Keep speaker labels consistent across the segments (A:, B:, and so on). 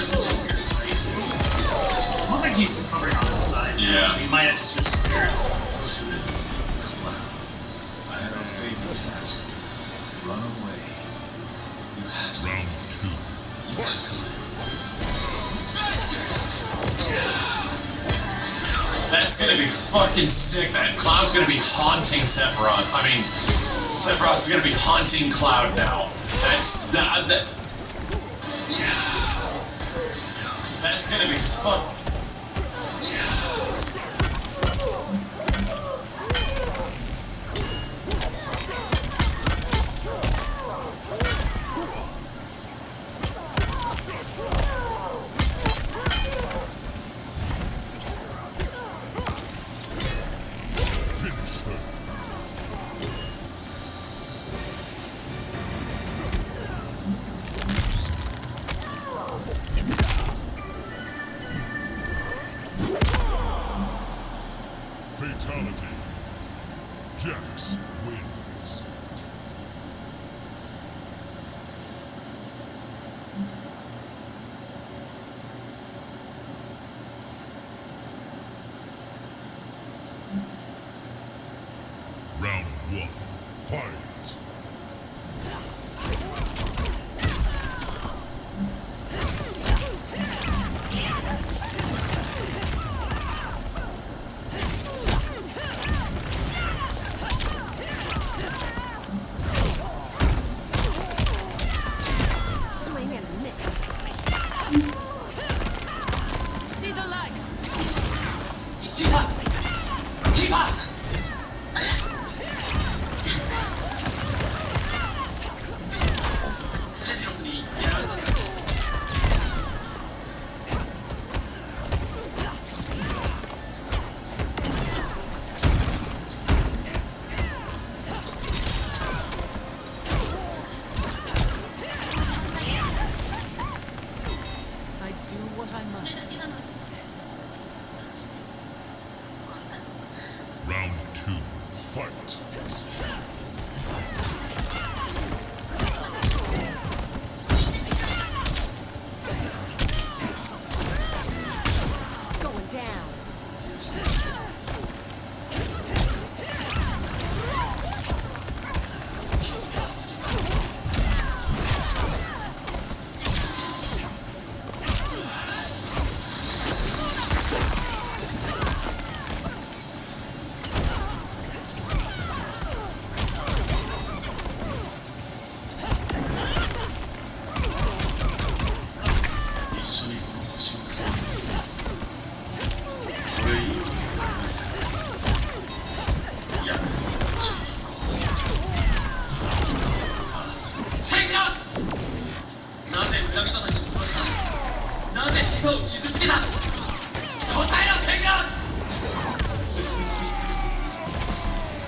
A: don't think he's covering on this side.
B: Yeah.
A: So he might have to switch to Barrett.
C: I have a favor to ask. Run away. You have to. Round 2. Fight.
B: That's gonna be fucking sick. That Cloud's gonna be haunting Sephiroth. I mean, Sephiroth's gonna be haunting Cloud now. That's gonna be fuck.
D: Fatality. Jax wins. Round 1. Fight. Round 2. Fight.
E: Going down.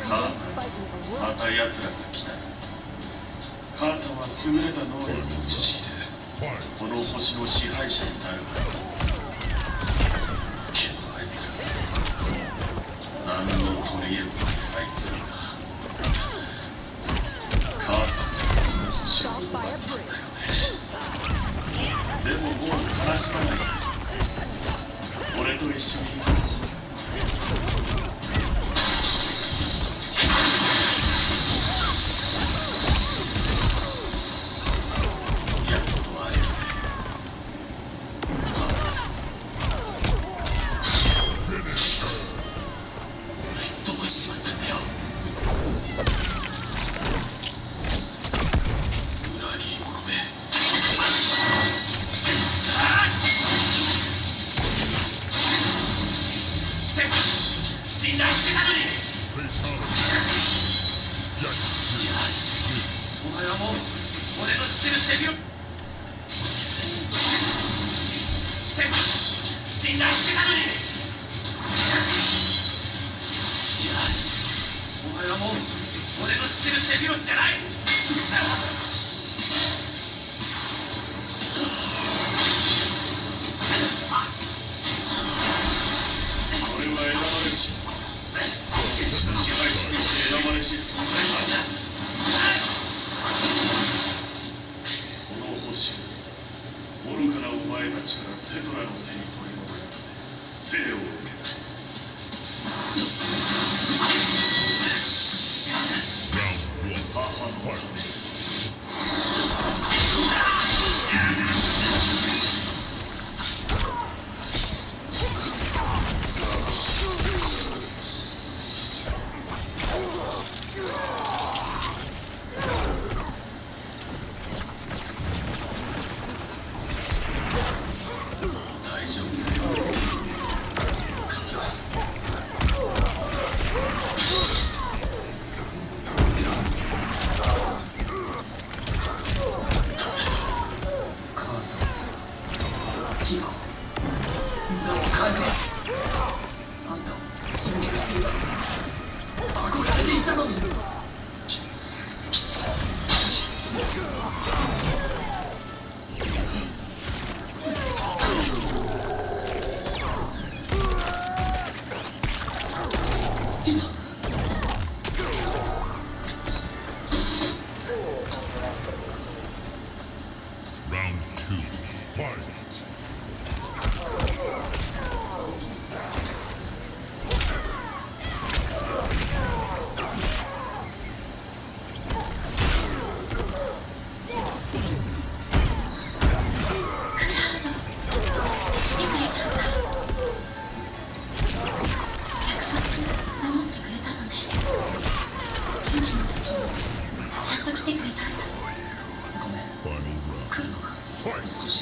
C: 母さん、また奴らが来た。母さんは優れた能力と知識でこの星の支配者になるはずだ。けどあいつら何の取り柄もないあいつらが母さんがこの星を奪ったんだよね。でももう悲しまないで。俺と一緒に愚かなお前前たちからセトラの手に取り戻すため生を受けた。母のため。
D: Round 2, fight! Final round. Fight!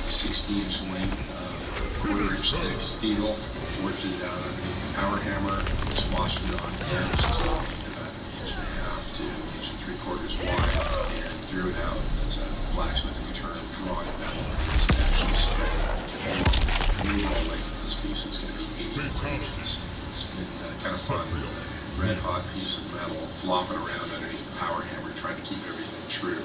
C: 60-inch length, thick steel, forged it out underneath the power hammer, squashed it on edge to about 1.5 to 1.75 wide, and drew it out. That's a blacksmithing term, drawing metal. It's actually straight. Really like this piece is going to be 84 inches. It's been kind of fun. Red hot piece of metal flopping around underneath the power hammer, trying to keep everything true.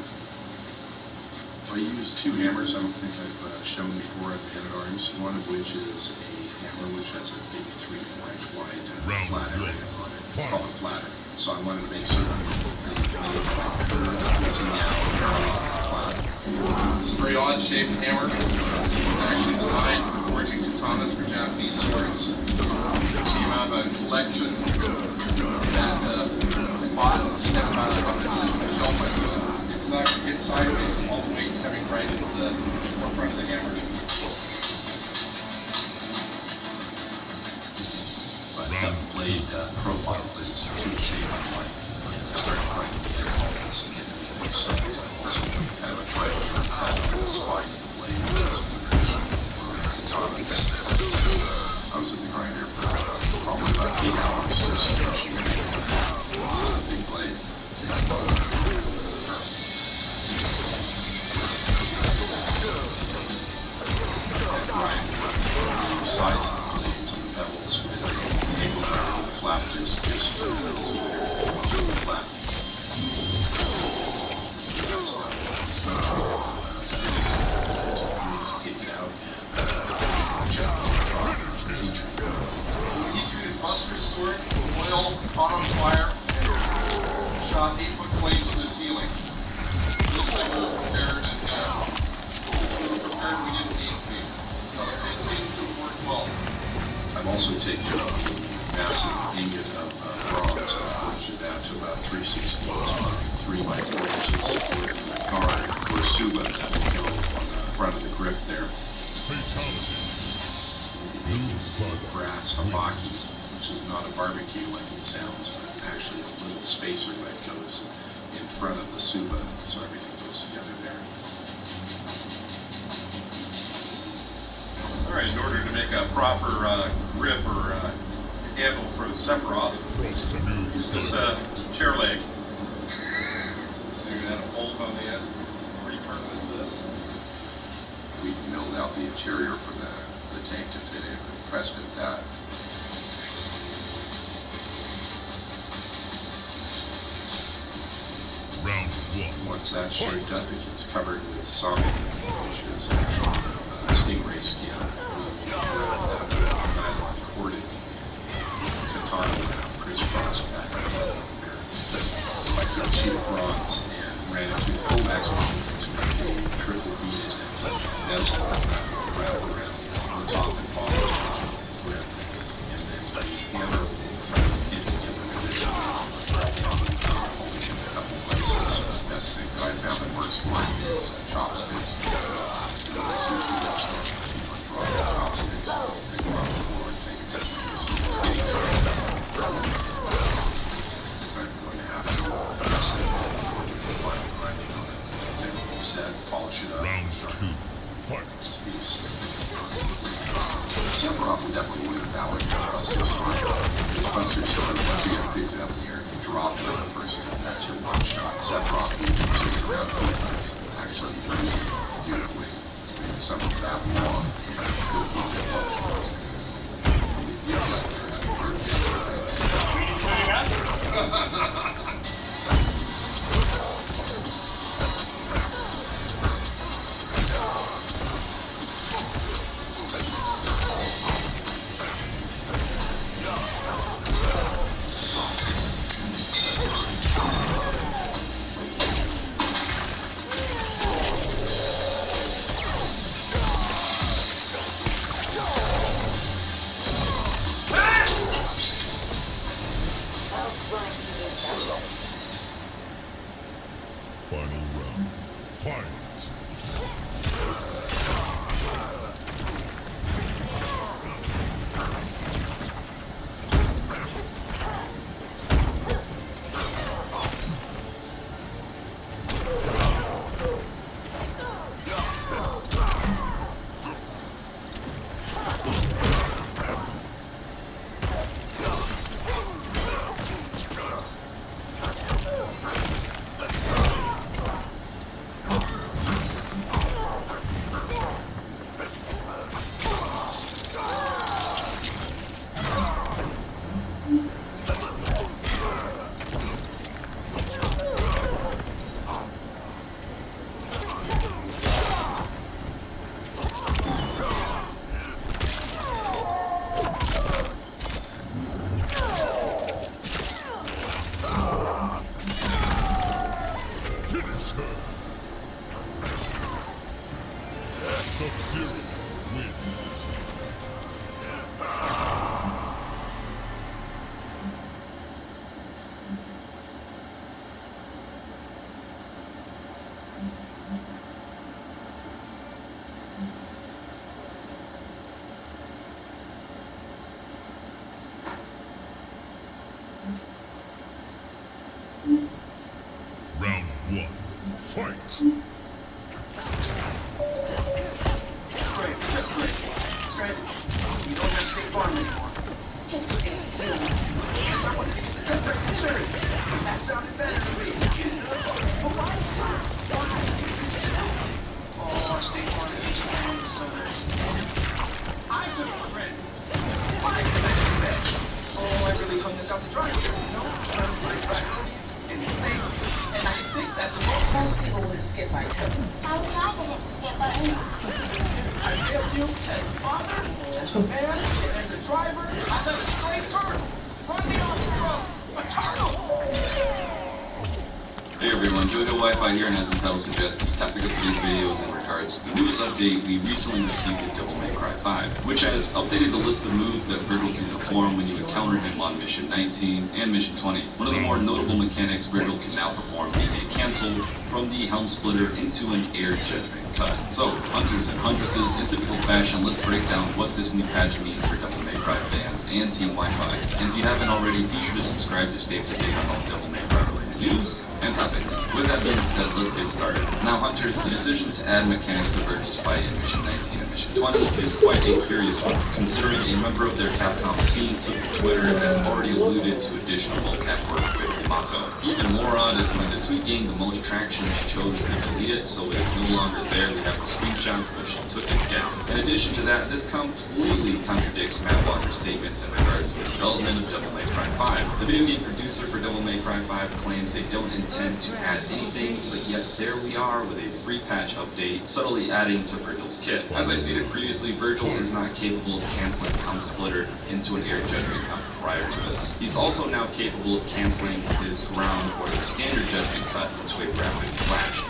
C: I use two hammers. I don't think I've shown before at the end arms. One of which is a hammer which has a big 3-4 inch wide flat area on it. It's called a flatter. So I wanted to make certain that it made like curve using the flat. It's a very odd shaped hammer. It's actually designed for forging katanas for Japanese swords. So you have a collection that I bought and stepped out of it, sitting on the shelf I use it. It's not going to get sideways and all the weight's coming right into the forefront of the hammer. But the blade profile is too shape on like starting right at the edge of this and getting it so kind of a triangular cut on the spine of the blade, which is the traditional katanas. I was in the grinder for probably about 8 hours just finishing it. It's just a big blade. The sides of the blades and the pebbles with the angle around the flap disc just keep it flat. That's all. Just take it out. Heat-treated buster sword, oil, caught on fire, and shot 8-foot flames to the ceiling. Looks like we're prepared and prepared we didn't need to be. So it seems to have worked well. I've also taken a massive ingot of bronze and forged it down to about 3/16 on 3x4 inches with a guard or suba that will go on the front of the grip there. Brass habaki, which is not a barbecue like it sounds, but actually a little spacer that goes in front of the suba, so everything goes together there. Alright, in order to make a proper grip or handle for the Sephiroth, use this chair leg. So you had a bolt on the end, repurpose this. We milled out the interior for the tank to fit in, press fit that.
D: Round 1.
C: Once that's shaped up, it gets covered with sonic, which is actually stingray skin. We nylon corded katana crisscross back there. I took a sheet of bronze and ran it through the Kombat machine to make a triple beaded bezel wrapped around the top and bottom of the grip, and then the hammer in given position holding in a couple places. The best thing that I found that works for me is chopsticks. Sushi restaurant, you want to draw the chopsticks, pick them up the floor and take a good getting to it. I'm going to have to adjust it before we do final grinding on it. Then we set, polish it up,
D: Round 2. Fight.
C: piece. Sephiroth would definitely win a battle against Buster Sword. Because Buster Sword, once you get picked up in the air, you drop the other person. That's your one shot. Sephiroth, you can swing it around 3 times. Actually, you use it beautifully. Something that long. Still keep it close. Yes, I Are you joining us?
D: Fight!
E: Great, just great. Stranded. You don't have State Farm anymore. Yes, I wanted to get the cut rate insurance. That sounded better to me. But why return? Why? Oh, our State Farm agent ran into so nice. I took it for granted. Why did I do that? Oh, I really hung this out to dry here, you know? Surrounded by raccoons and snakes. And I think that's a boat.
F: Most people would have skipped by now.
G: I wish I could hit the skip button.
E: I failed you as a father, as a man, and as a driver. I let a stray turtle run me off the road. A turtle!
H: Hey everyone, JoJo Wi-Fi here, and as the title suggests, the topic of today's video is in regards to the newest update we recently received in Devil May Cry 5, which has updated the list of moves that Virgil can perform when you encounter him on Mission 19 and Mission 20. One of the more notable mechanics Virgil can now perform being a cancel from the Helm Splitter into an Air Judgment cut. So, hunters and huntresses, in typical fashion, let's break down what this new patch means for Devil May Cry fans and Team Wi-Fi. And if you haven't already, be sure to subscribe to stay up to date on all Devil May Cry related news and topics. With that being said, let's get started. Now, hunters, the decision to add mechanics to Virgil's fight in Mission 19 and Mission 20 is quite a curious one, considering a member of their Capcom team took to Twitter and has already alluded to additional mocap work with Yamato. Even more odd is when the tweet gained the most traction, she chose to delete it, so it is no longer there. We have a screenshot where she took it down. In addition to that, this completely contradicts Matt Walker's statements in regards to the development of Devil May Cry 5. The video game producer for Devil May Cry 5 claims they don't intend to add anything, but yet there we are with a free patch update, subtly adding to Virgil's kit. As I stated previously, Virgil is not capable of canceling Helm Splitter into an Air Judgment cut prior to this. He's also now capable of canceling his ground or the standard Judgment cut into a rapid slash.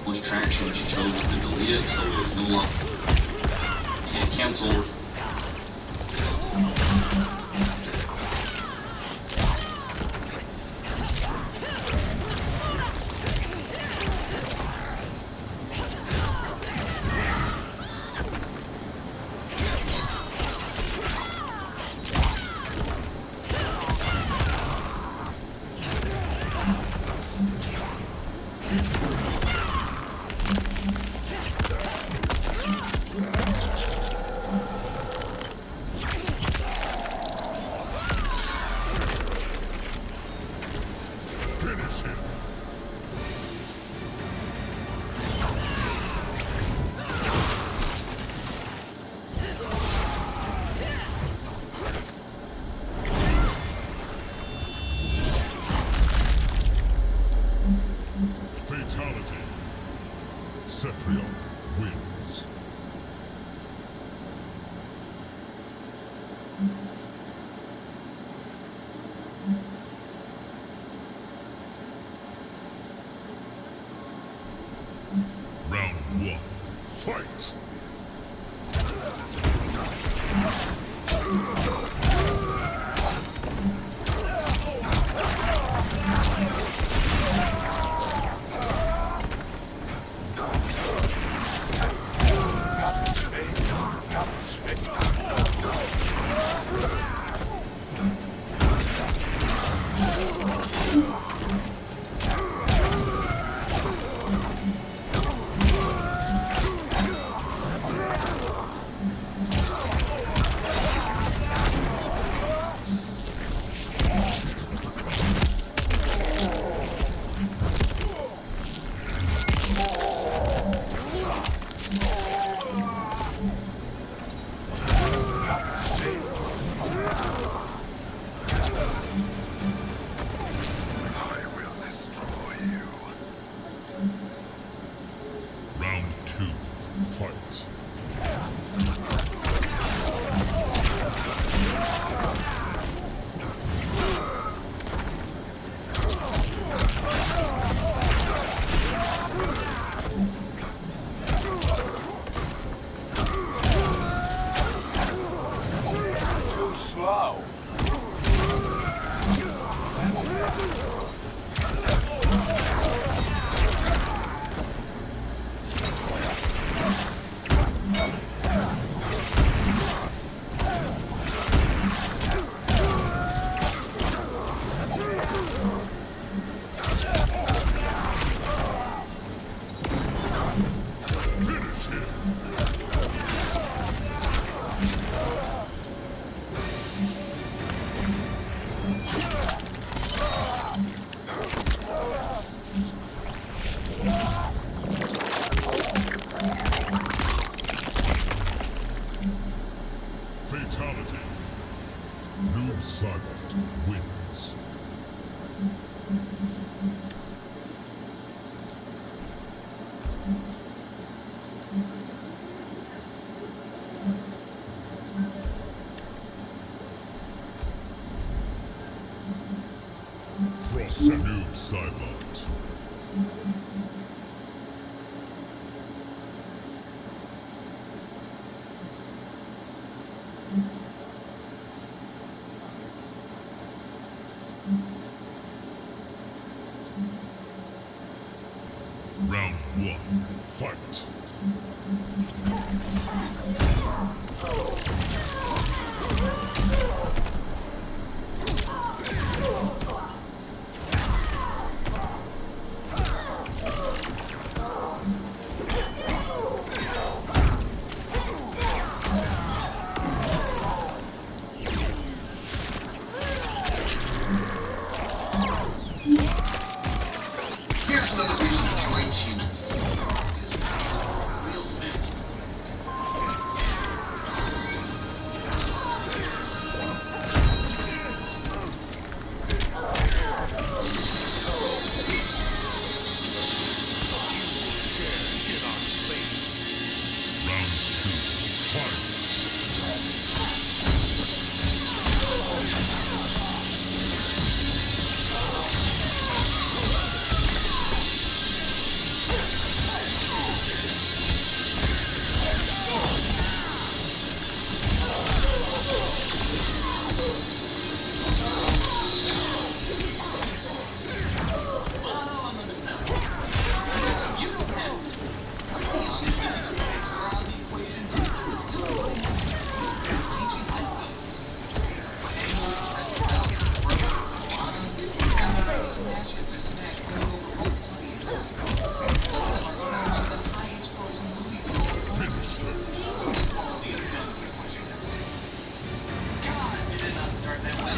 H: Most traction, she chose to delete it, so it is no longer a cancel.
D: Finish him! Fatality. Cetrion wins. Round 1. Fight! Round 2. Fight.
E: Too slow.
D: Fatality. Noob Saibot wins. Frost Noob Saibot. Round 1, fight.
E: Here's another reason to join Team. This real demand.
D: Round 2, fight.
E: Well, I'm understanding. So you don't have. Let's be honest, if you took Pixar out of the equation, Disney would still be putting out CG lifestyles. Animals, Frozen, Moana, Disney can make smash after smash winning over both audiences. Some of them are going to be one of the highest grossing movies of all time. It's amazing the quality of films they're pushing out. God, did it not start that way?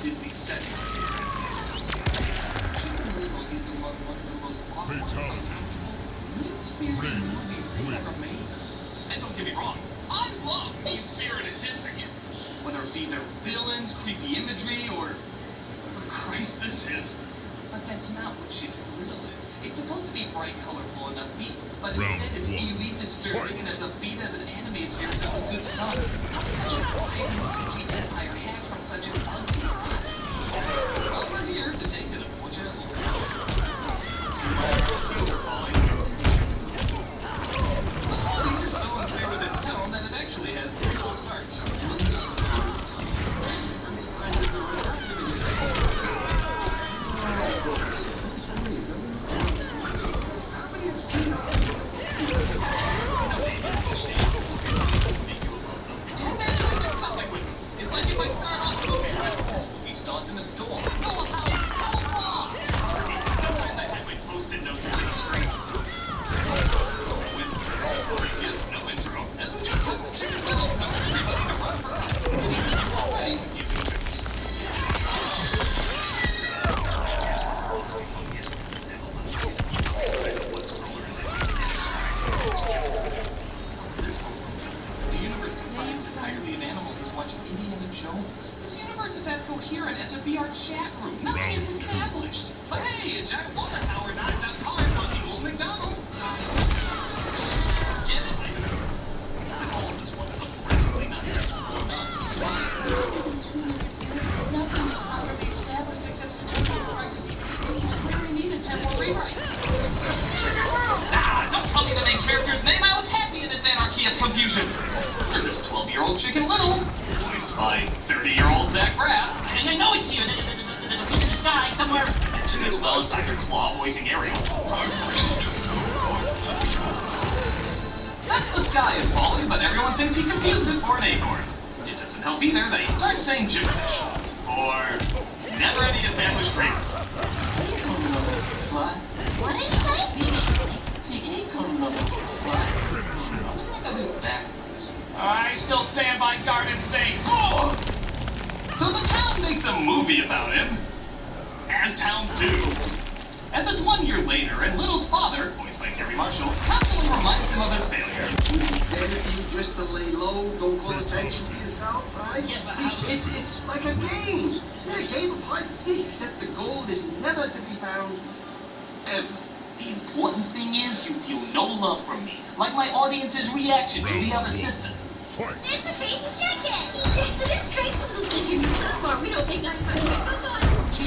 E: Disney set. Chicken Little is one of the most awful,
D: Fatality.
E: mean-spirited movies they ever made. And don't get me wrong, I love mean-spirited Disney. Whether it be their villains, creepy imagery, or whatever Christ this is. But that's not what Chicken Little is. It's supposed to be bright, colorful, and upbeat, but instead it's elite, dispiriting, and as upbeat as an animated series of a good son. Such a thriving CG empire hatched from such an ugly well, we're here to take it, unfortunately. So all is so unfair with its tone that it actually has 3 full starts. And actually do something with them. It's like if I start off the movie with this movie starts in a storm. No house, no logs. Sometimes I type my post-it notes into the screen. With previous no intro, as we just cut the Chicken Little telling everybody to run for cover. It is already confusing jokes. What stroller is it? This one. The universe comprised entirely of animals is watching Indiana Jones. This universe is as coherent as a VR chat room. Nothing is established. Hey, a giant water tower knocks out cars on the old McDonald. Get it? As if all of this wasn't aggressively not sensible enough. Nothing is properly established except Studios trying to deceive and clearly needed temporary rewrites. Don't tell me the main character's name. I was happy in this anarchy of confusion. This is 12-year-old Chicken Little, voiced by 30-year-old Zach Braff. And I know it's you, the piece of the sky somewhere. Just as well as Dr. Claw voicing Ariel. Says the sky is falling, but everyone thinks he confused it for an acorn. It doesn't help either that he starts saying gibberish. Or never any established phrase. What?
G: What did you say?
E: That is backwards. I still stand by Garden State. Oh! So the town makes a movie about him, as towns do.
B: As it's 1 year later, and Little's father, voiced by Gary Marshall, constantly reminds him of his failure.
E: Would it be better for you just to lay low, don't call attention to yourself, right?
B: Yeah, but
E: See, it's like a game. Yeah, a game of hide and seek, except the gold is never to be found, ever.
B: The important thing is you feel no love from me, like my audience's reaction to the other system.
D: Fight.
G: There's the crazy chicken! Yes, it is crazy little chicken. You're so smart, we don't think I'm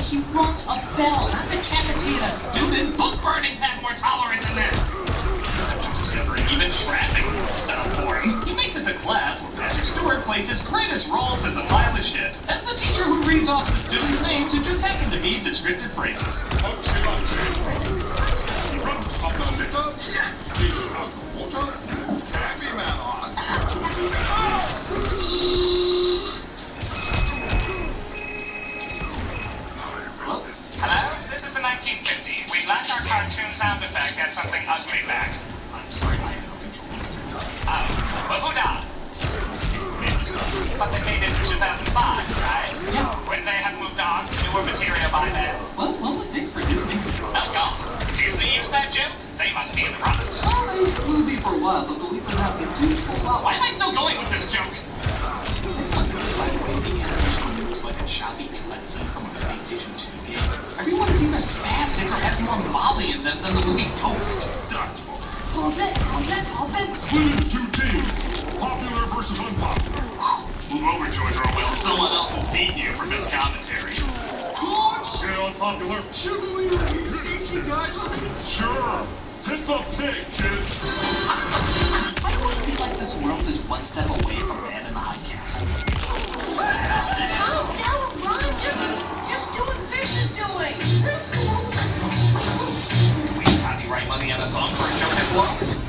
B: He rung a bell, not decapitate a student. Book burnings have more tolerance than this. After discovering even traffic rules stop for him, he makes it to class where Patrick Stewart plays his greatest role since a pile of shit, as the teacher who reads off the students' names who just happen to be descriptive phrases. Hello? This is the 1950s. We'd like our cartoon sound effect at something ugly back. I'm sorry, I have no control. Oh, well, who died? But they made it in 2005, right? Yeah. Wouldn't they have moved on to newer material by then? Well, one would think for Disney. Oh, God. Disney used that joke? They must be in the products. Well, they will be for a while, but believe it or not, they do. Well, why am I still going with this joke? Is it wondered, by the way, the animation moves like a choppy cutscene from a PlayStation 2 game? Everyone is either spastic or has more Molly in them than the movie Ghost.
G: Kombat.
D: Split into 2 teams. Popular versus unpopular.
B: Move over, George Orwell. Someone else will beat you for this commentary.
D: Stay unpopular.
E: Should we read safety guidelines?
D: Sure. Hit the pig, kids.
B: I always feel like this world is one step away from Man in the High Castle.
G: Calm down, Ron. Just do what Fish is doing.
B: Do we copyright money on a song for a joke that blows?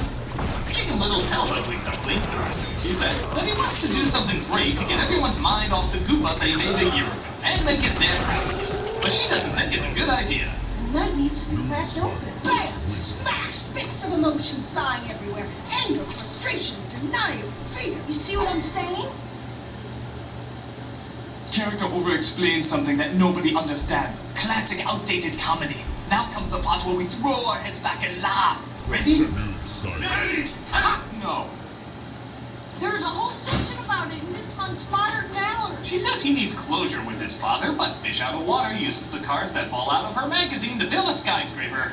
B: Chicken Little tells Ugly Duckling, he says, that he wants to do something great to get everyone's mind off the goof up they made a year ago, and make his dad proud. But she doesn't think it's a good idea.
G: The nut needs to be cracked open. Bam! Smash! Bits of emotion flying everywhere. Anger, frustration, denial, fear. You see what I'm saying?
B: Character over-explains something that nobody understands. Classic outdated comedy. Now comes the part where we throw our heads back and laugh. Ready?
D: Noob Cyborg.
B: Ha! No.
G: There's a whole section about it in this month's Modern Calendar.
B: She says he needs closure with his father, but Fish Out of Water uses the cars that fall out of her magazine to build a skyscraper.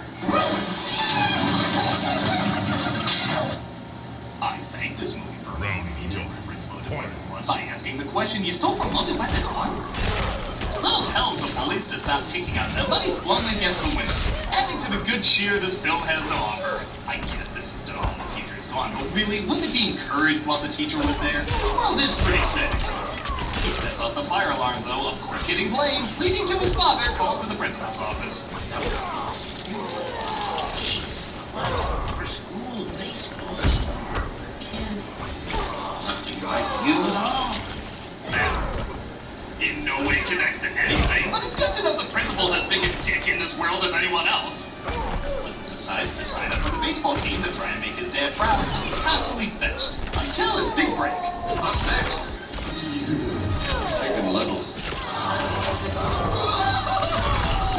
B: I thank this movie for allowing me to reference Loaded Weapon 1 by asking the question you stole from Loaded Weapon 1? Little tells the bullies to stop picking on them, but he's flung against the window, adding to the good cheer this film has to offer. I guess this is done. The teacher's gone, but really, wouldn't it be encouraged while the teacher was there? This world is pretty sick. He sets off the fire alarm, though, of course getting blamed, leading to his father called to the principal's office.
E: Like you at all?
B: In no way connects to anything, but it's good to know the principal's as big a dick in this world as anyone else. Little decides to sign up for the baseball team to try and make his dad proud, and he's constantly benched. Until his big break. Up next.
H: Chicken Little.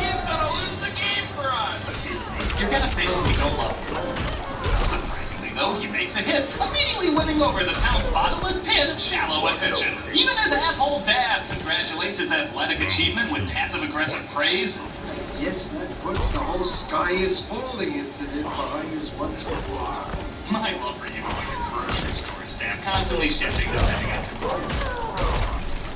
E: He's gonna lose the game for us!
B: Disney, you're gonna fail if we don't love you. Surprisingly, though, he makes a hit, immediately winning over the town's bottomless pit of shallow attention. Even his asshole dad congratulates his athletic achievement with passive-aggressive praise.
E: Yes, that puts the whole sky is falling incident behind us once before.
B: My love for you is like a grocery store staff, constantly shifting depending on your moods.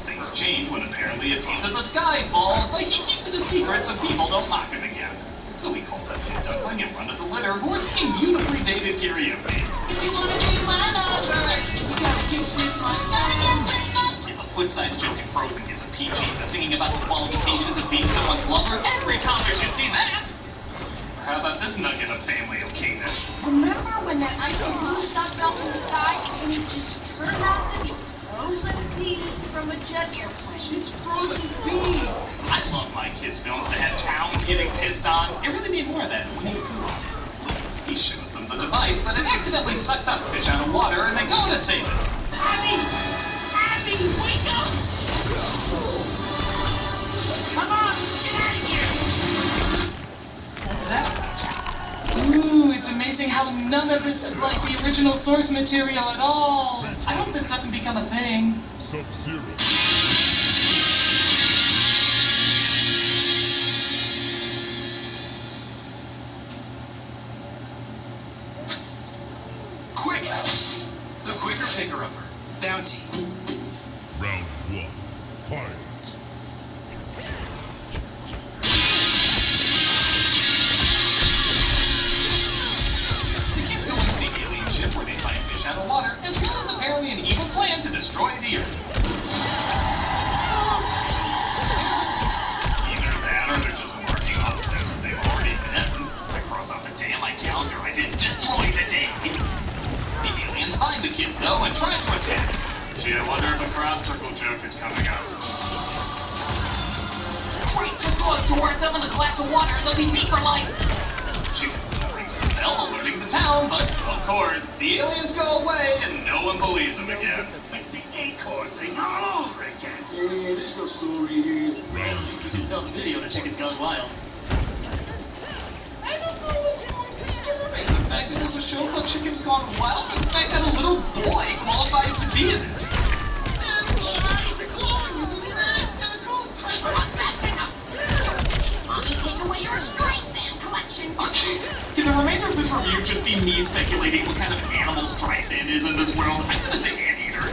B: Things change when apparently a piece of the sky falls, but he keeps it a secret so people don't mock him again. So he calls up Big Duckling in front of the litter, who are singing beautifully dated karaoke.
G: If you wanna be my lover, you gotta get with my lover.
B: If a foot-sized joke in Frozen gets a PG for singing about the qualifications of being someone's lover, every toddler should see that! How about this nugget of family okayness?
G: Remember when that icy blue stuff fell from the sky and it just turned out to be frozen pea from a jet airplane? It's frozen pea.
B: I love my kids' films that have towns getting pissed on. It really need more of that. He shows them the device, but it accidentally sucks up Fish Out of Water, and they go to save it.
G: Abby! Abby, wake up! Come on, get out of here!
B: it's amazing how none of this is like the original source material at all. I hope this doesn't become a thing.
D: Sub-Zero.
E: Quick! The quicker picker-upper. Bounty.
D: Round 1. Fight.
B: The kids go into the alien ship where they find fish out of water, as well as apparently an evil plan to destroy the Earth. Either that or they're just marking off places they've already been. I cross off a day on my calendar I didn't destroy the day. The aliens find the kids though and try to attack. Gee, I wonder if a crowd circle joke is coming up. Great, just go toward them in a glass of water, they'll be beat for life. She rings the bell alerting the town, but of course, the aliens go away and no one believes them again.
E: It's the acorn thing all over again.
C: Yeah, there's no story here.
D: Round
B: You
D: 2.
B: can sell the video to Chicken's Gone Wild. I don't know what's more disturbing. The fact that there's a show called Chicken's Gone Wild, or the fact that a little boy qualifies to be in it.
G: Mommy, take away your Streisand collection.
B: Can the remainder of this review just be me speculating what kind of animal Streisand is in this world? I'm gonna say anteater.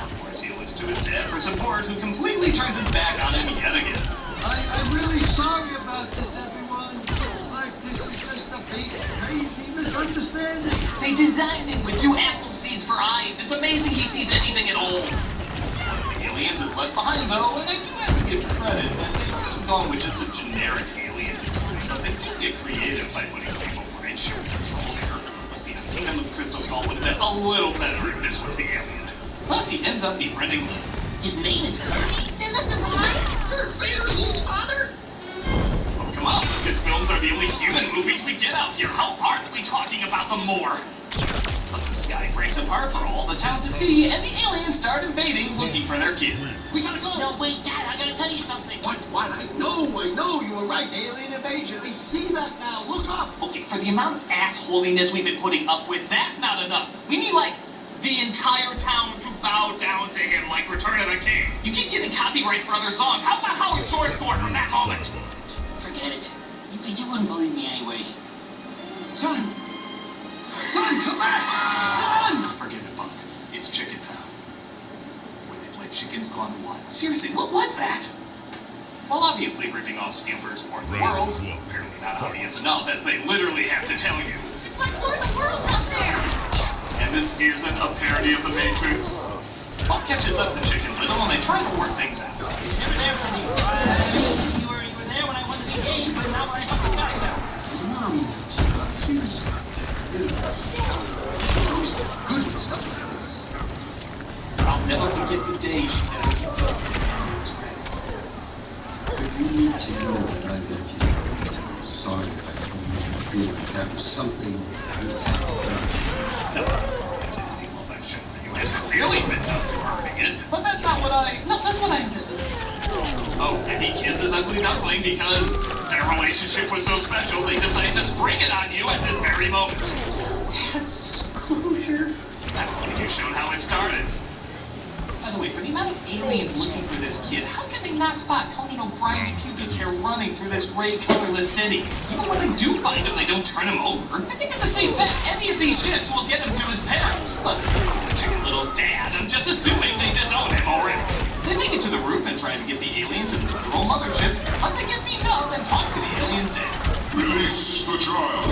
B: Of course, he looks to his dad for support, who completely turns his back on him yet again.
F: I'm really sorry about this, everyone. Looks like this is just a big, crazy misunderstanding.
B: They designed it with 2 apple seeds for eyes. It's amazing he sees anything at all. One of the aliens is left behind, though, and I do have to give credit that they could have gone with just a generic alien design, but they do get creative by putting people red shirts and troll hair. Must be that Kingdom of the Crystal Skull would have been a little better if this was the alien. Plus, he ends up befriending them. His name is Kirby.
G: They left him behind?
E: Darth Vader's old father?
B: Oh, come on, because films are the only human movies we get out here. How aren't we talking about them more? But the sky breaks apart for all the town to see, and the aliens start invading, looking for their kid.
F: We gotta go.
G: No, wait, Dad, I gotta tell you something.
F: What? I know, you were right. Alien invasion. I see that now. Look up.
B: Okay, for the amount of assholiness we've been putting up with, that's not enough. We need, like, the entire town to bow down to him like Return of the King. You keep getting copyrights for other songs. How about Howard Shore scored from that moment?
G: Forget it. You wouldn't believe me anyway.
F: Son, come back. Son.
B: Forget it, Buck. It's Chicken Town. Where they play Chicken's Gone Wild. Seriously, what was that? Well, obviously ripping off Spielberg's War of the Worlds. Apparently not obvious enough, as they literally have to tell you.
G: It's like War of the Worlds out there.
B: And this isn't a parody of The Matrix. Buck catches up to Chicken Little and they try to work things out.
F: You were there for me. You were there when I won the game, but not when I hunt the sky down.
C: Mom, she was good with stuff like this.
B: I'll never forget the day she never kept up.
C: But you need to know that I love you. I'm sorry if I told you I feel like that was something you had
B: No, well, that show for you has clearly been done to earning it, but that's not what that's what I intended. Oh, and he kisses Ugly Duckling because their relationship was so special they decided to spring it on you at this very moment.
G: That's closure.
B: That one you showed how it started. By the way, for the amount of aliens looking for this kid, how can they not spot Conan O'Brien's pubic hair running through this gray, colorless city? Even when they do find him, they don't turn him over. I think it's a safe bet any of these ships will get him to his parents. But Chicken Little's dad, I'm just assuming they disown him already. They make it to the roof and try to get the alien to the literal mothership, but they get beaten up and talk to the alien's dad.
D: Release the child.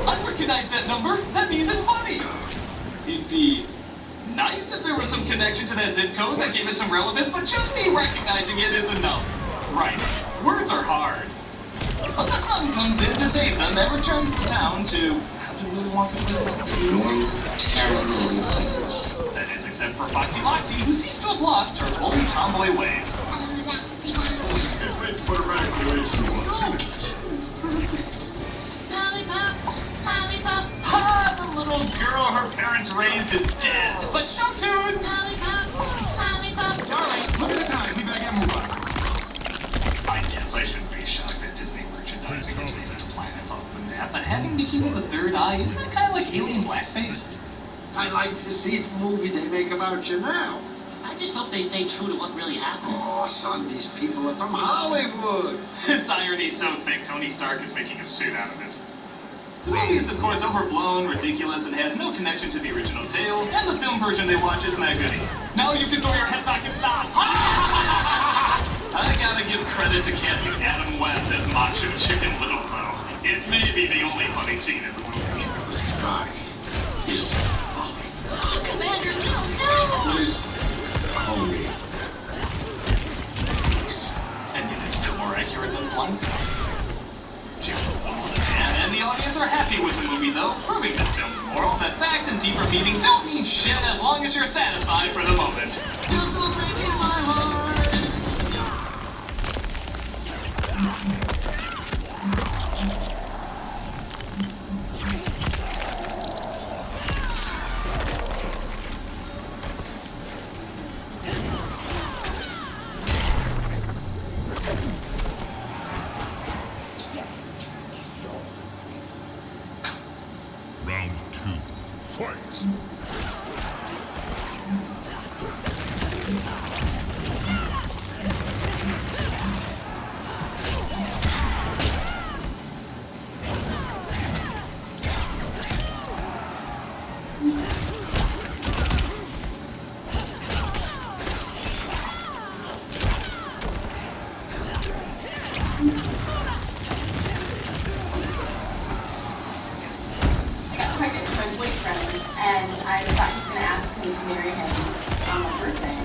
B: I recognize that number. That means it's funny. It'd be nice if there was some connection to that zip code that gave it some relevance, but just me recognizing it is enough. Right. Words are hard. But the sun comes in to save them and returns the town to how do Willy Wonka put it?
C: normal, terrible secrets.
B: That is, except for Foxy Loxy, who seems to have lost her bully tomboy ways.
D: Put a regulation on it.
G: Lollipop, lollipop,
B: Ha! The little girl her parents raised is dead. But show tunes!
G: lollipop, lollipop.
B: Alright, look at the time. We better get moving on. having the king of the third eye, isn't that kind of like alien blackface?
F: I like to see the movie they make about you now.
E: I just hope they stay true to what really happened.
F: Oh, son, these people are from Hollywood.
B: This irony's so thick, Tony Stark is making a suit out of it. The movie is, of course, overblown, ridiculous, and has no connection to the original tale, and the film version they watch isn't that goody. Now you can throw your head back and laugh. I gotta give credit to casting Adam West as Macho Chicken Little, though. It may be the only funny scene in the movie.
C: Sky is falling.
G: Commander, no!
C: What is holy?
B: And yet it's still more accurate than Blindside. Jim, and the audience are happy with the movie, though, proving this film's moral that facts and deeper meaning don't mean shit as long as you're satisfied for the moment.
F: You're so breaking my heart.
D: Round 2. Fight!
G: I got pregnant with my boyfriend, and I thought he was going to ask me to marry him on my birthday.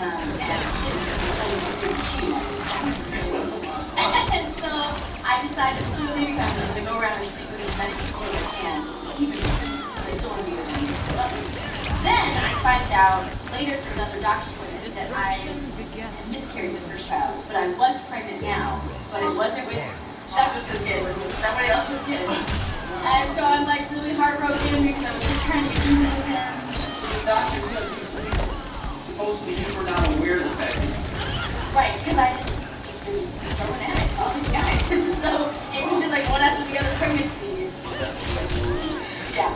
G: And he didn't. And so I decided to do leaving time. I'm going to go around and sleep with as many people as I can to keep it moving. I still want to be with him. Then I find out later through another document that I miscarried the first child, but I was pregnant now, but it wasn't with Douglas's kid, it was with somebody else's kid. And so I'm like really heartbroken because I was just trying to get even with him.
E: Doctor, supposedly you were not aware of the fact.
G: Right, because I had just been throwing at it, all these guys. So it was just like one after the other pregnancy. Yeah.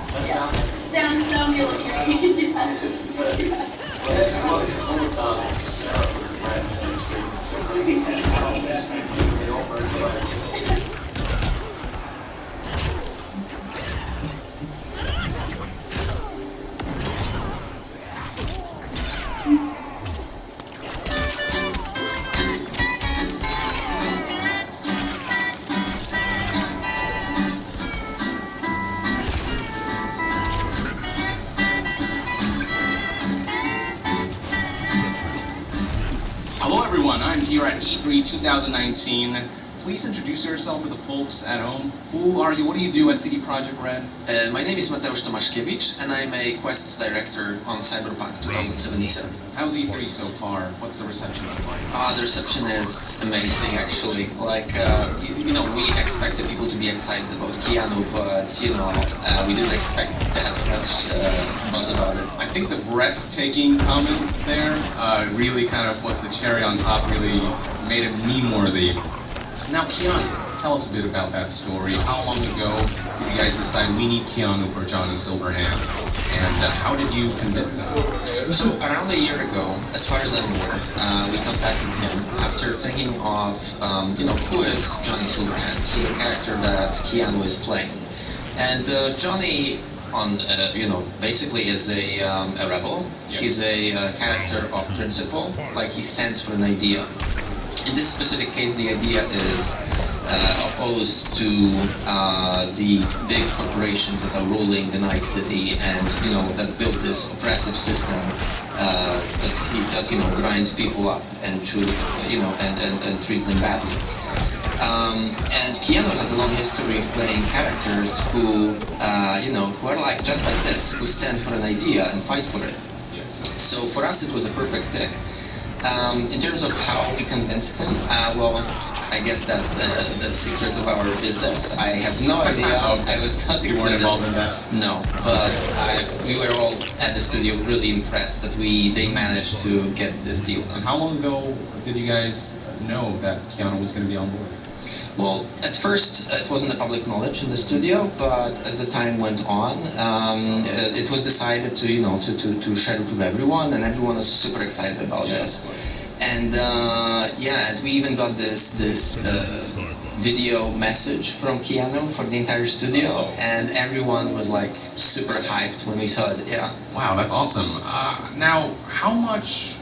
G: Sounds so military.
I: Hello everyone, I'm here at E3 2019. Please introduce yourself for the folks at home. Who are you? What do you do at CD Projekt Red?
J: My name is Mateusz Tomaszkiewicz, and I'm a Quest director on Cyberpunk 2077.
I: How's E3 so far? What's the reception look like?
J: The reception is amazing, actually. Like, we expected people to be excited about Keanu, but, we didn't expect that much buzz about it.
I: I think the breathtaking comment there really kind of was the cherry on top, really made it meme-worthy. Now, Keanu, tell us a bit about that story. How long ago did you guys decide we need Keanu for Johnny Silverhand? And how did you convince him?
J: So, around a year ago, as far as I'm aware, we contacted him after thinking of, who is Johnny Silverhand, so the character that Keanu is playing. And Johnny, basically is a rebel. Yep. He's a character of principle, like he stands for an idea. In this specific case, the idea is opposed to the big corporations that are ruling the Night City and that built this oppressive system that grinds people up and and treats them badly. And Keanu has a long history of playing characters who are like just like this, who stand for an idea and fight for it. So for us, it was a perfect pick. In terms of how we convinced him, I guess that's the secret of our business. I have no idea. I was not
I: You weren't involved in that?
J: No, but we were all at the studio really impressed that they managed to get this deal done.
I: How long ago did you guys know that Keanu was going to be on board?
J: Well, at first it wasn't a public knowledge in the studio, but as the time went on, it was decided to to share it with everyone, and everyone was super excited about this. And and we even got this video message from Keanu for the entire studio, and everyone was like super hyped when we saw it. Yeah.
I: Wow, that's awesome. Now, how much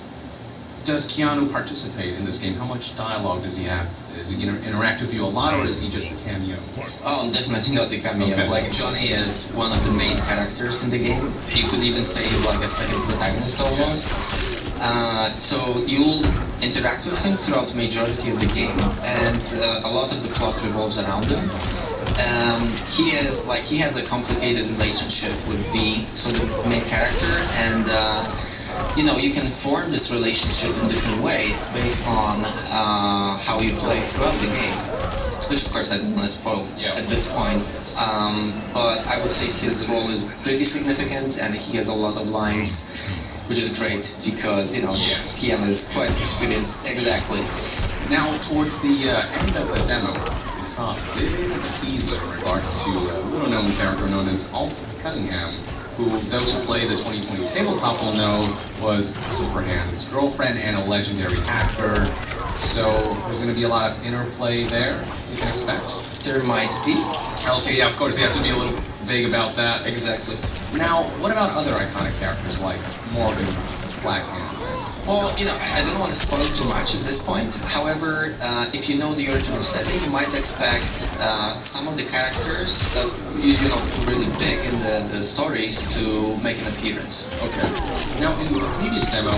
I: does Keanu participate in this game? How much dialogue does he have? Does he interact with you a lot, or is he just a cameo?
J: Oh, definitely not a cameo.
I: Okay.
J: Like, Johnny is one of the main characters in the game. You could even say he's like a second protagonist almost. So you'll interact with him throughout the majority of the game, and a lot of the plot revolves around him. He has a complicated relationship with V, so the main character, and you can form this relationship in different ways based on how you play throughout the game, which of course I don't want to spoil at this point. But I would say his role is pretty significant, and he has a lot of lines, which is great because Keanu is quite experienced. Exactly.
I: Now, towards the end of the demo, we saw a bit of a teaser in regards to a little-known character known as Alt Cunningham, who those who play the 2020 tabletop will know was Superhand's girlfriend and a legendary hacker. So there's going to be a lot of interplay there, you can expect.
J: There might be.
I: Okay, yeah, of course, you have to be a little vague about that.
J: Exactly.
I: Now, what about other iconic characters like Morgan, Blackhand?
J: Well, I don't want to spoil too much at this point. However, if you know the original setting, you might expect some of the characters, really big in the stories, to make an appearance.
I: Okay. Now, in the previous demo,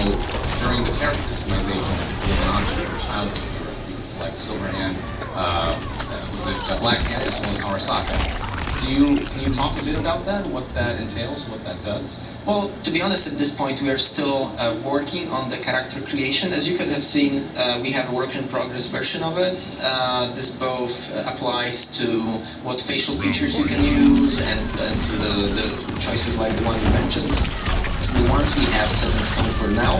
I: during the character customization going on for your child hero, you could select Silverhand, was it Blackhand, as well as Arasaka. Can you talk a bit about that? What that entails? What that does?
J: Well, to be honest, at this point we are still working on the character creation. As you could have seen, we have a work-in-progress version of it. This both applies to what facial features you can use and the choices like the one you mentioned. The ones we have set in stone for now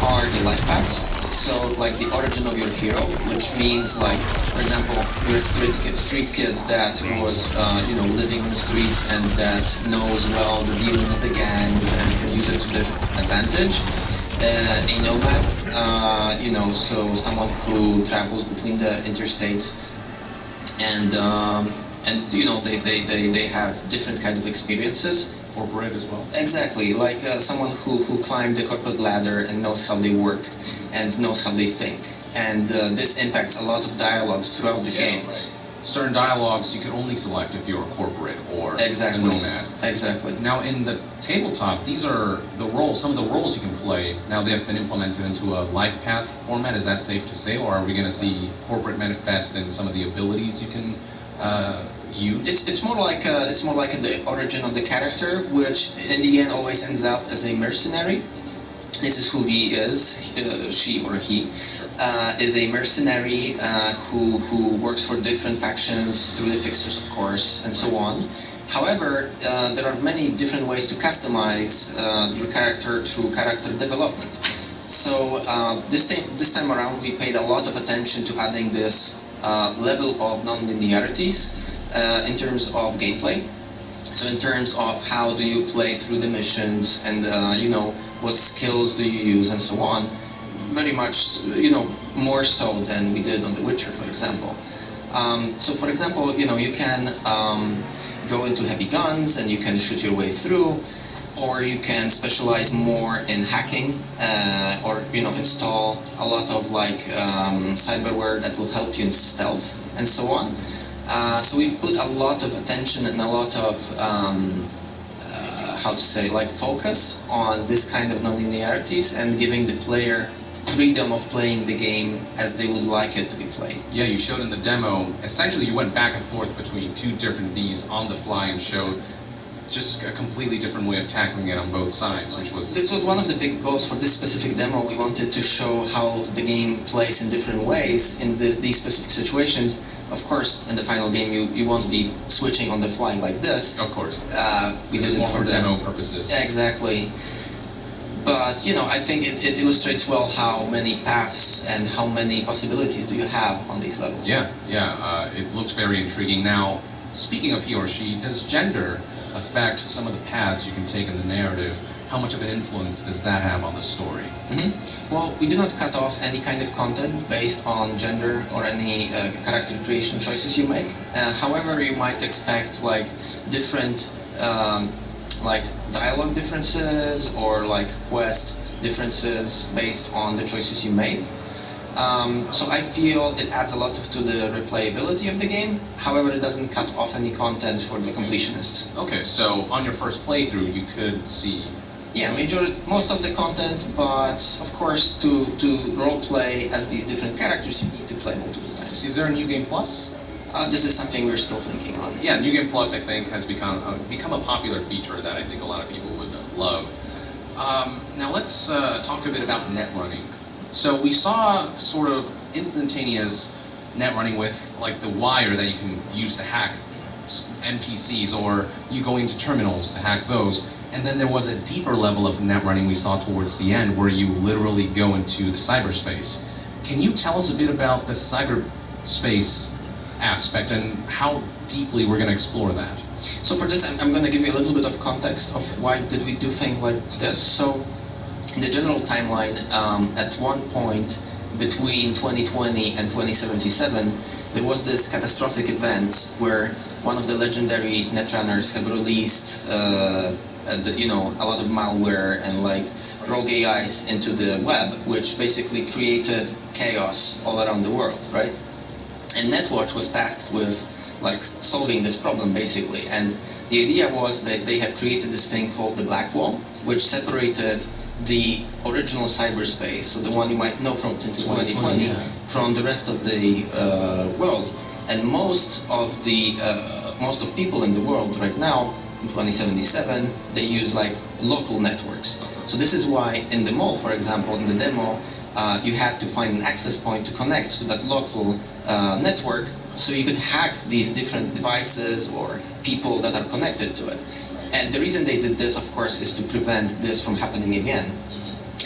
J: are the life paths. So, like the origin of your hero, which means, like, for example, you're a street kid that was, living on the streets and that knows well the dealing with the gangs and can use it to their advantage. A nomad, so someone who travels between the interstates, and they have different kind of experiences.
I: Corporate as well.
J: Exactly, like someone who climbed the corporate ladder and knows how they work and knows how they think. And this impacts a lot of dialogues throughout the game.
I: Right. Certain dialogues you can only select if you're a corporate or a nomad.
J: Exactly.
I: Now, in the tabletop, these are the roles, some of the roles you can play. Now, they have been implemented into a life path format. Is that safe to say, or are we going to see corporate manifest in some of the abilities you can use?
J: It's more like the origin of the character, which in the end always ends up as a mercenary. This is who he is, she or he, is a mercenary who works for different factions, through the fixers of course, and so on. However, there are many different ways to customize your character through character development. So this time around we paid a lot of attention to adding this level of non-linearities in terms of gameplay. So in terms of how do you play through the missions and what skills do you use and so on, very much more so than we did on The Witcher, for example. So for example, you can go into heavy guns and you can shoot your way through, or you can specialize more in hacking, or install a lot of cyberware that will help you in stealth and so on. So we've put a lot of attention and a lot of focus on this kind of non-linearities and giving the player freedom of playing the game as they would like it to be played.
I: Yeah, you showed in the demo, essentially you went back and forth between two different Vs on the fly and showed just a completely different way of tackling it on both sides, which was...
J: This was one of the big goals for this specific demo. We wanted to show how the game plays in different ways in these specific situations. Of course, in the final game, you won't be switching on the fly like this.
I: Of course.
J: We did it
I: more
J: for
I: demo purposes.
J: Yeah, exactly. But you know, I think it illustrates well how many paths and how many possibilities do you have on these levels.
I: Yeah, it looks very intriguing. Now, speaking of he or she, does gender affect some of the paths you can take in the narrative? How much of an influence does that have on the story?
J: Well, we do not cut off any kind of content based on gender or any character creation choices you make. However, you might expect like different like dialogue differences or like quest differences based on the choices you made. So I feel it adds a lot to the replayability of the game. However, it doesn't cut off any content for the completionists.
I: Okay, so on your first playthrough, you could see.
J: Yeah, most of the content, but of course, to roleplay as these different characters, you need to play multiple times.
I: Is there a New Game Plus?
J: This is something we're still thinking on.
I: Yeah, New Game Plus, I think, has become a popular feature that I think a lot of people would love. Now let's talk a bit about net running. So we saw sort of instantaneous net running with like the wire that you can use to hack NPCs, or you go into terminals to hack those. And then there was a deeper level of net running we saw towards the end where you literally go into the cyberspace. Can you tell us a bit about the cyberspace aspect and how deeply we're going to explore that?
J: So for this, I'm going to give you a little bit of context of why did we do things like this. So in the general timeline, at one point between 2020 and 2077, there was this catastrophic event where one of the legendary netrunners have released a lot of malware and like rogue AIs into the web, which basically created chaos all around the world, right? And Netwatch was tasked with like solving this problem basically, and the idea was that they have created this thing called the Black Wall, which separated the original cyberspace, so the one you might know from 2020, from the rest of the world. And most of people in the world right now, in 2077, they use like local networks. So this is why in the mall, for example, in the demo, you had to find an access point to connect to that local network, so you could hack these different devices or people that are connected to it. And the reason they did this, of course, is to prevent this from happening again.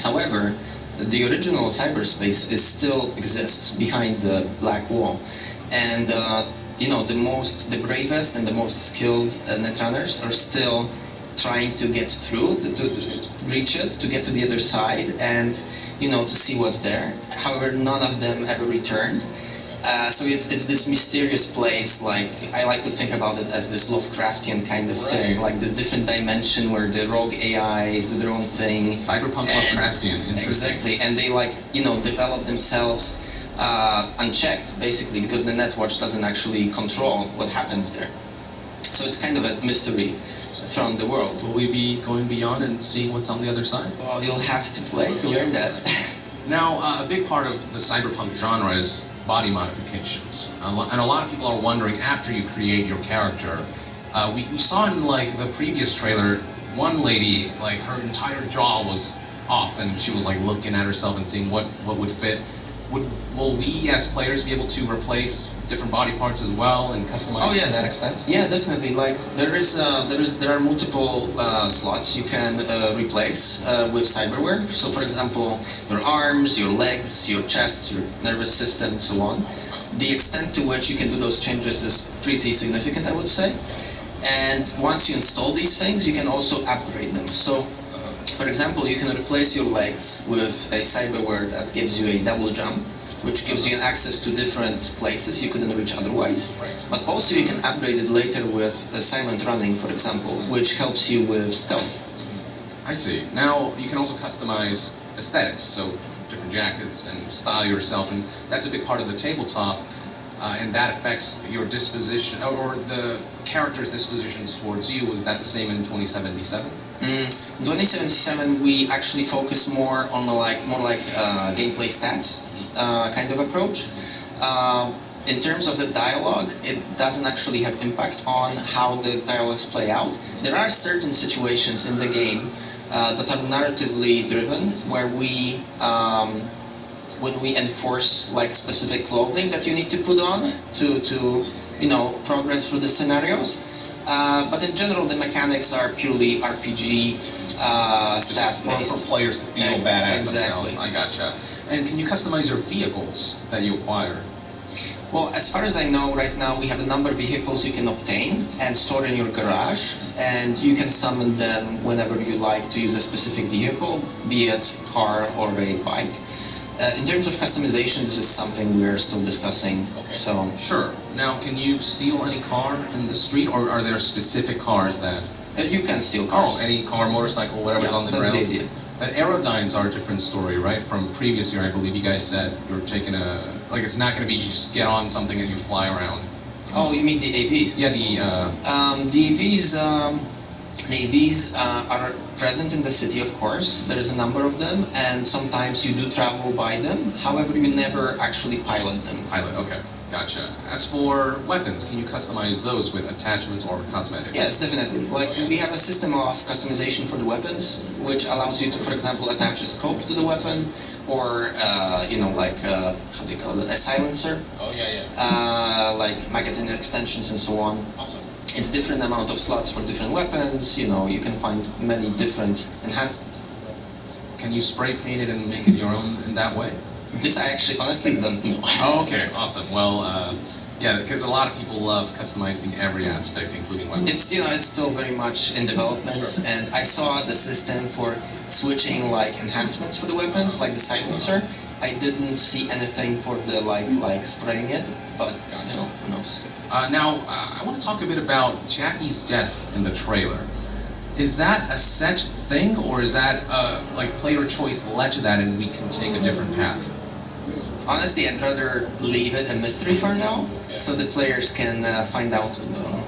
J: However, the original cyberspace still exists behind the Black Wall. And the bravest and the most skilled netrunners are still trying to get through, to reach it, to get to the other side, and to see what's there. However, none of them ever returned. So it's this mysterious place. Like I like to think about it as this Lovecraftian kind of thing, like this different dimension where the rogue AIs do their own thing.
I: Cyberpunk Lovecraftian,
J: exactly, and they develop themselves unchecked, basically, because the Netwatch doesn't actually control what happens there. So it's kind of a mystery around the world.
I: Will we be going beyond and seeing what's on the other side?
J: Well, you'll have to play to learn that.
I: Now, a big part of the cyberpunk genre is body modifications. And a lot of people are wondering, after you create your character, we saw in like the previous trailer, one lady, like her entire jaw was off and she was like looking at herself and seeing what would fit. Will we as players be able to replace different body parts as well and customize to that extent?
J: Yeah, definitely. Like there are multiple slots you can replace with cyberware. So for example, your arms, your legs, your chest, your nervous system, and so on. The extent to which you can do those changes is pretty significant, I would say. And once you install these things, you can also upgrade them. So for example, you can replace your legs with a cyberware that gives you a double jump, which gives you an access to different places you couldn't reach otherwise. But also you can upgrade it later with silent running, for example, which helps you with stealth.
I: I see. Now, you can also customize aesthetics, so different jackets, and style yourself, and that's a big part of the tabletop, and that affects your disposition, or the character's dispositions towards you. Is that the same in 2077?
J: In 2077, we actually focus more on gameplay stats kind of approach. In terms of the dialogue, it doesn't actually have impact on how the dialogues play out. There are certain situations in the game that are narratively driven, where when we enforce like specific clothing that you need to put on to progress through the scenarios. But in general, the mechanics are purely RPG stat
I: For
J: based.
I: players to feel badass
J: Exactly.
I: themselves. I gotcha. And can you customize your vehicles that you acquire?
J: Well, as far as I know, right now we have a number of vehicles you can obtain and store in your garage, and you can summon them whenever you like to use a specific vehicle, be it car or a bike. In terms of customization, this is something we're still discussing.
I: Okay.
J: So
I: Sure. Now, can you steal any car in the street, or are there specific cars that...
J: you can steal cars.
I: Oh, any car, motorcycle, whatever's
J: Yeah,
I: on the
J: that's
I: ground?
J: the idea.
I: But aerodynes are a different story, right? From previous year, I believe you guys said you're taking a... Like, it's not going to be you just get on something and you fly around.
J: Oh, you mean the AVs?
I: Yeah,
J: The AVs are present in the city, of course. There's a number of them, and sometimes you do travel by them. However, you never actually pilot them.
I: Pilot, okay. Gotcha. As for weapons, can you customize those with attachments or cosmetics?
J: Yes, definitely. Like, we have a system of customization for the weapons, which allows you to, for example, attach a scope to the weapon, or, how do you call it, a silencer,
I: Oh, yeah.
J: like magazine extensions and so on.
I: Awesome.
J: It's different amount of slots for different weapons, you can find many different enhancements.
I: Can you spray paint it and make it your own in that way?
J: This I actually honestly don't know.
I: Oh, okay. Awesome. Well, yeah, because a lot of people love customizing every aspect, including weapons.
J: It's still very much in development,
I: Sure.
J: and I saw the system for switching like enhancements for the weapons, like the silencer. I didn't see anything for the like spraying it, but who knows?
I: Now, I want to talk a bit about Jackie's death in the trailer. Is that a set thing, or is that like player choice led to that, and we can take a different path?
J: Honestly, I'd rather leave it a mystery for now, so the players can find out on their own.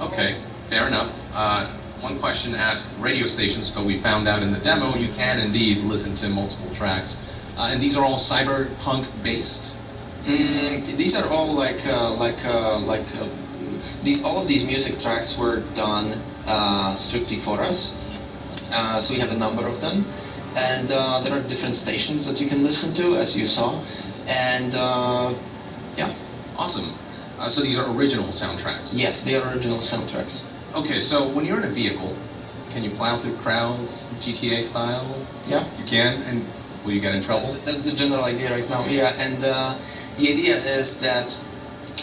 I: Okay, fair enough. One question asked radio stations, but we found out in the demo you can indeed listen to multiple tracks. And these are all cyberpunk based?
J: These are all all of these music tracks were done strictly for us. So we have a number of them, and there are different stations that you can listen to, as you saw, and yeah.
I: Awesome. So these are original soundtracks?
J: Yes, they are original soundtracks.
I: Okay, so when you're in a vehicle, can you plow through crowds, GTA style?
J: Yeah.
I: You can, and will you get in trouble?
J: That's the general idea right now, yeah, and the idea is that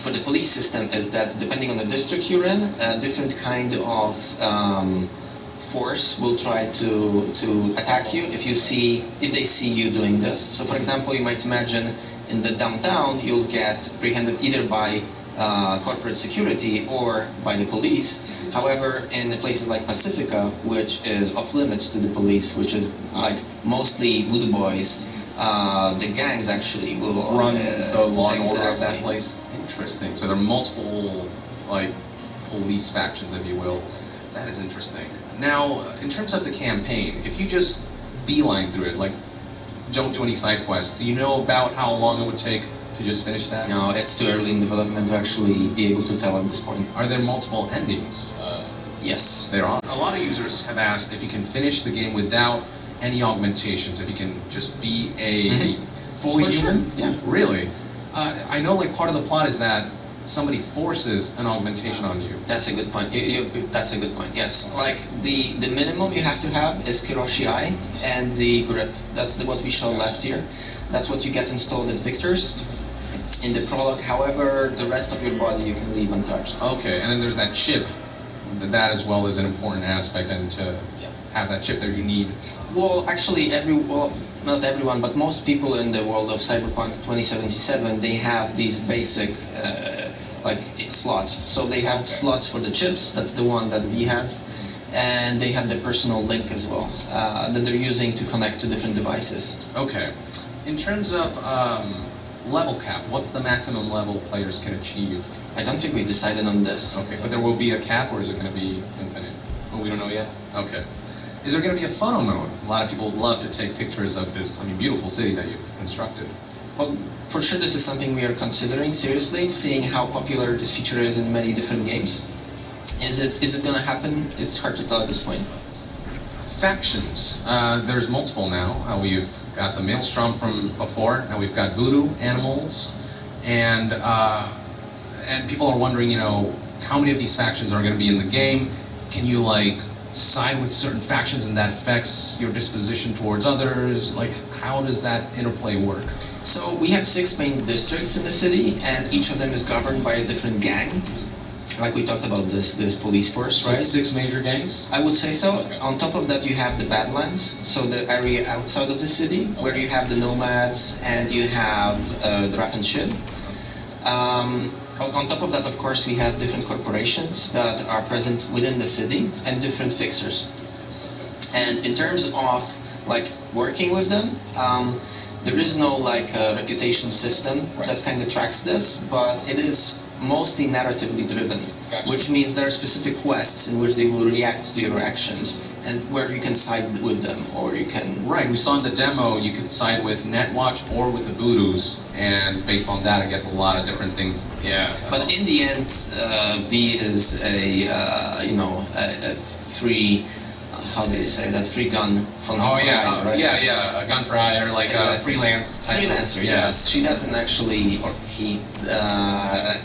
J: for the police system is that depending on the district you're in, a different kind of force will try to attack you if they see you doing this. So for example, you might imagine in the downtown you'll get apprehended either by corporate security or by the police. However, in places like Pacifica, which is off limits to the police, which is like mostly voodoo boys, the gangs actually will
I: run the law and order of that
J: exactly.
I: place. Interesting. So there are multiple like police factions, if you will. That is interesting. Now, in terms of the campaign, if you just beeline through it, like don't do any side quests, do you know about how long it would take to just finish that?
J: No, it's too early in development to actually be able to tell at this point.
I: Are there multiple endings?
J: Yes.
I: There are. A lot of users have asked if you can finish the game without any augmentations, if you can just be a fully
J: For sure,
I: human.
J: yeah.
I: Really? I know like part of the plot is that somebody forces an augmentation on you.
J: That's a good point. That's a good point. Yes, like the minimum you have to have is Kiroshi Eye and the grip. That's what we showed last year. That's what you get installed at Victor's in the prologue. However, the rest of your body you can leave untouched.
I: Okay, and then there's that chip. That as well is an important aspect, and to have that chip there you need.
J: Well, actually, not everyone, but most people in the world of Cyberpunk 2077, they have these basic slots. So they have slots for the chips. That's the one that V has, and they have the personal link as well that they're using to connect to different devices.
I: Okay. In terms of level cap, what's the maximum level players can achieve?
J: I don't think we've decided on this.
I: Okay, but there will be a cap, or is it going to be infinite? Oh, we don't know yet? Okay. Is there going to be a photo mode? A lot of people love to take pictures of this, beautiful city that you've constructed.
J: Well, for sure this is something we are considering seriously, seeing how popular this feature is in many different games. Is it going to happen? It's hard to tell at this point.
I: Factions. There's multiple now. We've got the Maelstrom from before, now we've got Voodoo, Animals, and people are wondering, how many of these factions are going to be in the game? Can you side with certain factions and that affects your disposition towards others? Like, how does that interplay work?
J: So we have 6 main districts in the city, and each of them is governed by a different gang. Like we talked about this police force, right?
I: 6 major gangs?
J: I would say so.
I: Okay.
J: On top of that, you have the Badlands, so the area outside of the city, where you have the nomads and you have the Raff and Shid. On top of that, of course, we have different corporations that are present within the city and different fixers. And in terms of like working with them, there is no like reputation system that kind of tracks this, but it is mostly narratively driven, which means there are specific quests in which they will react to your actions and where you can side with them or you can...
I: Right, we saw in the demo you could side with Netwatch or with the Voodoos, and based on that I guess a lot of different things. Yeah.
J: But in the end, V is a free, how do you say that, free gun from
I: Oh yeah,
J: hire, right?
I: yeah, a gun for hire, like
J: Exactly.
I: a freelance type.
J: Freelancer, yes. She doesn't actually, or he,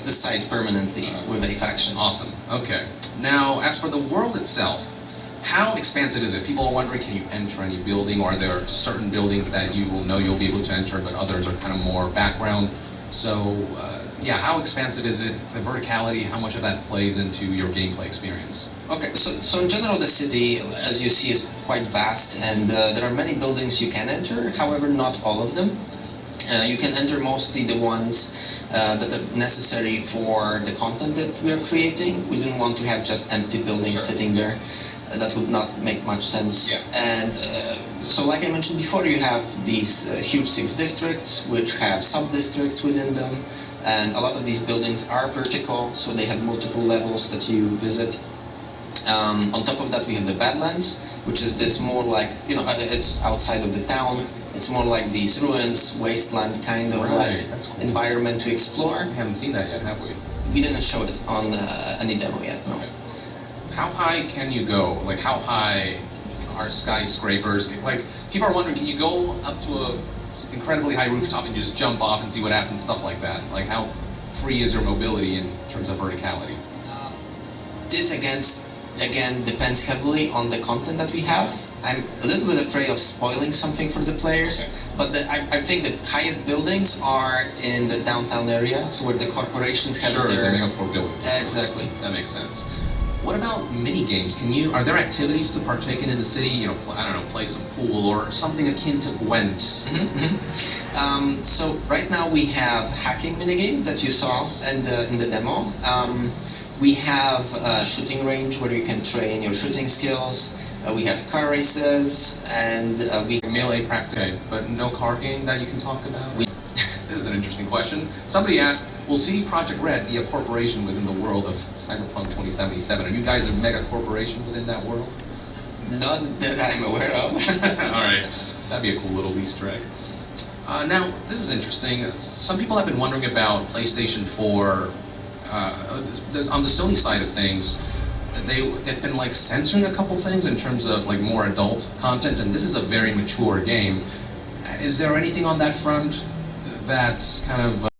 J: decide permanently with a faction.
I: Awesome. Okay. Now, as for the world itself, how expansive is it? People are wondering, can you enter any building, or are there certain buildings that you will know you'll be able to enter, but others are kind of more background? So, yeah, how expansive is it? The verticality, how much of that plays into your gameplay experience?
J: Okay, so in general, the city, as you see, is quite vast, and there are many buildings you can enter. However, not all of them. You can enter mostly the ones that are necessary for the content that we are creating. We didn't want to have just empty buildings sitting there. That would not make much sense.
I: Yeah.
J: And so, like I mentioned before, you have these huge 6 districts, which have sub-districts within them. And a lot of these buildings are vertical, so they have multiple levels that you visit. On top of that, we have the Badlands, which is this more like, it's outside of the town. It's more like these ruins, wasteland kind of
I: That's cool.
J: environment to explore.
I: We haven't seen that yet, have we?
J: We didn't show it on any demo yet, no.
I: Okay. How high can you go? Like, how high are skyscrapers? Like, people are wondering, can you go up to a incredibly high rooftop and just jump off and see what happens, stuff like that? Like, how free is your mobility in terms of verticality?
J: This again depends heavily on the content that we have. I'm a little bit afraid of spoiling something for the players, but I think the highest buildings are in the downtown area, so where the corporations have
I: Sure,
J: their...
I: they make up for buildings.
J: Exactly.
I: That makes sense. What about mini games? Are there activities to partake in the city? I don't know, play some pool or something akin to Gwent?
J: So right now we have hacking minigame that you saw in the demo. We have a shooting range where you can train your shooting skills. We have car races, and we...
I: Melee practice, but no card game that you can talk about? This is an interesting question. Somebody asked, will CD Projekt Red be a corporation within the world of Cyberpunk 2077? Are you guys a mega corporation within that world?
J: Not that I'm aware of.
I: Alright, that'd be a cool little Easter egg. Now, this is interesting. Some people have been wondering about PlayStation 4. On the Sony side of things, they've been like censoring a couple things in terms of like more adult content, and this is a very mature game. Is there anything on that front that's kind of